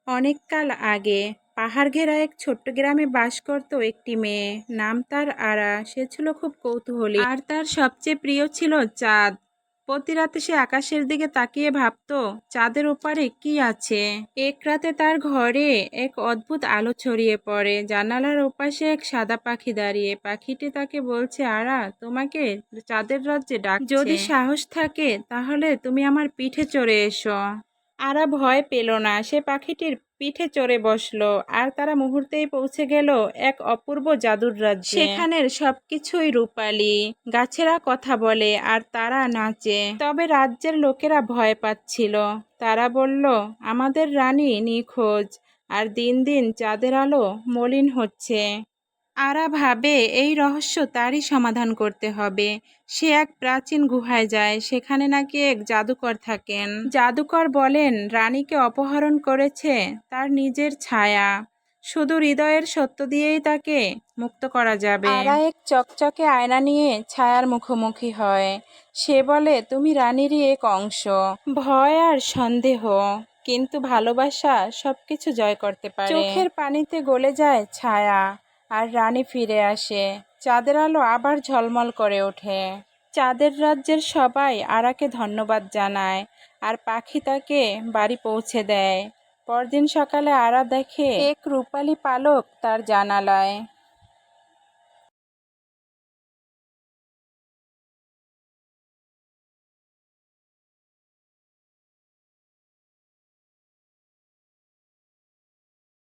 অনেককাল আগে পাহাড় ঘেরা এক ছোট্ট গ্রামে বাস করত একটি মেয়ে। নাম তার আরা। সে ছিল খুব কৌতূহলী আর তার সবচেয়ে প্রিয় ছিল চাঁদ। প্রতি রাতে সে আকাশের দিকে তাকিয়ে ভাবতো চাঁদের ওপারে কি আছে। এক রাতে তার ঘরে এক অদ্ভুত আলো ছড়িয়ে পড়ে। জানালার ওপাশে এক সাদা পাখি দাঁড়িয়ে। পাখিটি তাকে বলছে, আরা, তোমাকে চাঁদের রাজ্যে ডাকছে। যদি সাহস থাকে তাহলে তুমি আমার পিঠে চড়ে এসো। আরা ভয় পেল না। সে পাখিটির পিঠে চড়ে বসলো আর তারা মুহূর্তেই পৌঁছে গেল এক অপূর্ব জাদুর রাজ্যে। সেখানের সবকিছুই রূপালী। গাছেরা কথা বলে আর তারা নাচে। তবে রাজ্যের লোকেরা ভয় পাচ্ছিল। তারা বলল, আমাদের রানী নিখোঁজ আর দিন দিন চাঁদের আলো মলিন হচ্ছে। আরা ভাবে এই রহস্য তারই সমাধান করতে হবে। সে এক প্রাচীন গুহায় যায়। সেখানে নাকি এক জাদুকর থাকেন। জাদুকর বলেন রানীকে অপহরণ করেছে তার নিজের ছায়া। শুধু হৃদয়ের সত্য দিয়েই তাকে মুক্ত করা যাবে। আরা এক চকচকে আয়না নিয়ে ছায়ার মুখোমুখি হয়। সে বলে, তুমি রানীরই এক অংশ। ভয় আর সন্দেহ, কিন্তু ভালোবাসা সবকিছু জয় করতে পারে। চোখের পানিতে গলে যায় ছায়া আর রানী ফিরে আসে। চাঁদের আলো আবার ঝলমল করে ওঠে। চাঁদের রাজ্যের সবাই আরাকে ধন্যবাদ জানায় আর পাখি তাকে বাড়ি পৌঁছে দেয়। পরদিন সকালে আরা দেখে এক রূপালী পালক তার জানালায়।